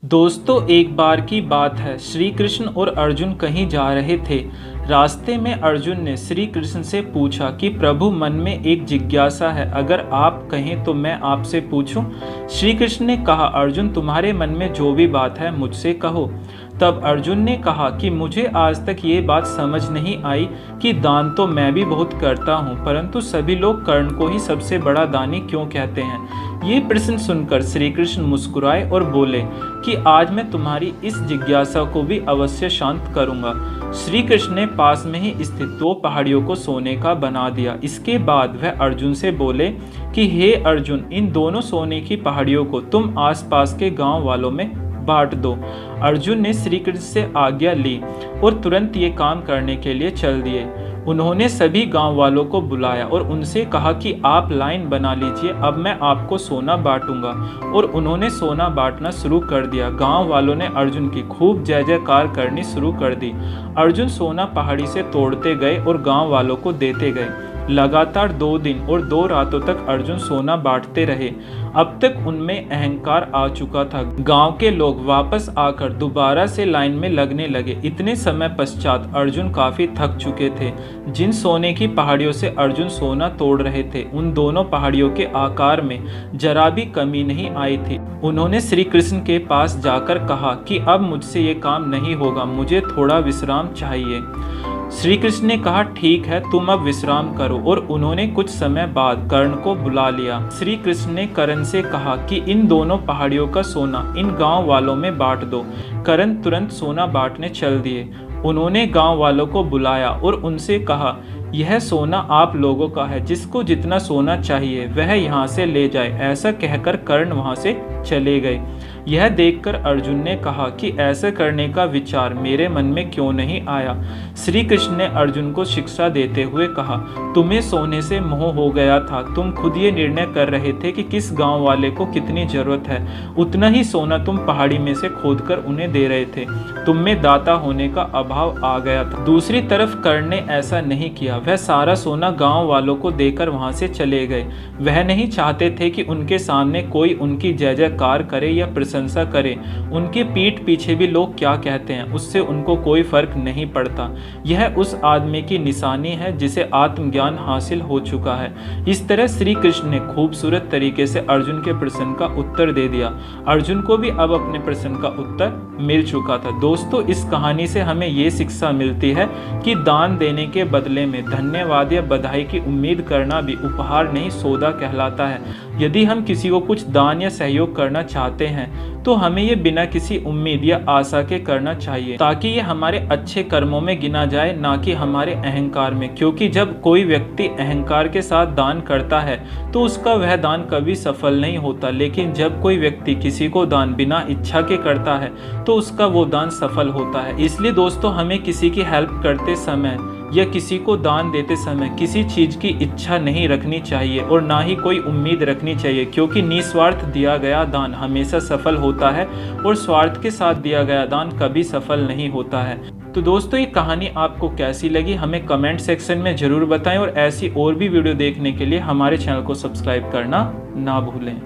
दोस्तों, एक बार की बात है। श्री कृष्ण और अर्जुन कहीं जा रहे थे। रास्ते में अर्जुन ने श्री कृष्ण से पूछा कि प्रभु, मन में एक जिज्ञासा है, अगर आप कहें तो मैं आपसे पूछूं। श्री कृष्ण ने कहा, अर्जुन, तुम्हारे मन में जो भी बात है मुझसे कहो। तब अर्जुन ने कहा कि मुझे आज तक ये बात समझ नहीं आई कि दान तो मैं भी बहुत करता हूँ, परंतु सभी लोग कर्ण को ही सबसे बड़ा दानी क्यों कहते हैं। ये प्रश्न सुनकर श्री कृष्ण मुस्कुराए और बोले कि आज मैं तुम्हारी इस जिज्ञासा को भी अवश्य शांत करूंगा। श्री कृष्ण ने पास में ही स्थित दो पहाड़ियों को सोने का बना दिया। इसके बाद वह अर्जुन से बोले कि हे अर्जुन, इन दोनों सोने की पहाड़ियों को तुम आसपास के गांव वालों में बांट दो। अर्जुन ने श्री कृष्ण से आज्ञा ली और तुरंत ये काम करने के लिए चल दिए। उन्होंने सभी गांव वालों को बुलाया और उनसे कहा कि आप लाइन बना लीजिए, अब मैं आपको सोना बांटूंगा। और उन्होंने सोना बांटना शुरू कर दिया। गांव वालों ने अर्जुन की खूब जय जयकार करनी शुरू कर दी। अर्जुन सोना पहाड़ी से तोड़ते गए और गांव वालों को देते गए। लगातार 2 दिन और 2 रातों तक अर्जुन सोना बांटते रहे। अब तक उनमें अहंकार आ चुका था। गांव के लोग वापस आकर दोबारा से लाइन में लगने लगे। इतने समय पश्चात अर्जुन काफी थक चुके थे। जिन सोने की पहाड़ियों से अर्जुन सोना तोड़ रहे थे, उन दोनों पहाड़ियों के आकार में जरा भी कमी नहीं आई थी। उन्होंने श्री कृष्ण के पास जाकर कहा कि अब मुझसे ये काम नहीं होगा, मुझे थोड़ा विश्राम चाहिए। श्री कृष्ण ने कहा, ठीक है, तुम अब विश्राम करो। और उन्होंने कुछ समय बाद कर्ण को बुला लिया। श्री कृष्ण ने कर्ण से कहा कि इन दोनों पहाड़ियों का सोना इन गांव वालों में बांट दो। कर्ण तुरंत सोना बांटने चल दिए। उन्होंने गांव वालों को बुलाया और उनसे कहा, यह सोना आप लोगों का है, जिसको जितना सोना चाहिए वह यहाँ से ले जाए। ऐसा कहकर कर्ण वहाँ से चले गए। यह देखकर अर्जुन ने कहा कि ऐसा करने का विचार मेरे मन में क्यों नहीं आया। श्री कृष्ण ने अर्जुन को शिक्षा देते हुए कहा, तुम्हें सोने से मोह हो गया था। तुम खुद ये निर्णय कर रहे थे कि किस गांव वाले को कितनी जरूरत है, उतना ही सोना तुम पहाड़ी में से खोदकर उन्हें दे रहे थे। तुम में दाता होने का अभाव आ गया था। दूसरी तरफ कर्ण ने ऐसा नहीं किया। वह सारा सोना गांव वालों को देकर वहां से चले गए। वह नहीं चाहते थे कि उनके सामने कोई उनकी जय जयकार करे या प्रशंसा करे। उनके पीठ पीछे भी लोग क्या कहते हैं, उससे उनको कोई फर्क नहीं पड़ता। यह उस आदमी की निशानी है जिसे आत्मज्ञान हासिल हो चुका है। इस तरह श्री कृष्ण ने खूबसूरत तरीके से अर्जुन के प्रश्न का उत्तर दे दिया। अर्जुन को भी अब अपने प्रश्न का उत्तर मिल चुका था। दोस्तों, इस कहानी से हमें ये शिक्षा मिलती है कि दान देने के बदले में धन्यवाद या बधाई की उम्मीद करना भी उपहार नहीं, सौदा कहलाता है। यदि हम किसी को कुछ दान या सहयोग करना चाहते हैं तो हमें ये बिना किसी उम्मीद या आशा के करना चाहिए, ताकि ये हमारे अच्छे कर्मों में गिना जाए, ना कि हमारे अहंकार में। क्योंकि जब कोई व्यक्ति अहंकार के साथ दान करता है तो उसका वह दान कभी सफल नहीं होता, लेकिन जब कोई व्यक्ति किसी को दान बिना इच्छा के करता है तो उसका वो दान सफल होता है। इसलिए दोस्तों, हमें किसी की हेल्प करते समय या किसी को दान देते समय किसी चीज की इच्छा नहीं रखनी चाहिए और ना ही कोई उम्मीद रखनी चाहिए, क्योंकि निस्वार्थ दिया गया दान हमेशा सफल होता है और स्वार्थ के साथ दिया गया दान कभी सफल नहीं होता है। तो दोस्तों, ये कहानी आपको कैसी लगी हमें कमेंट सेक्शन में जरूर बताएं और ऐसी और भी वीडियो देखने के लिए हमारे चैनल को सब्सक्राइब करना ना भूलें।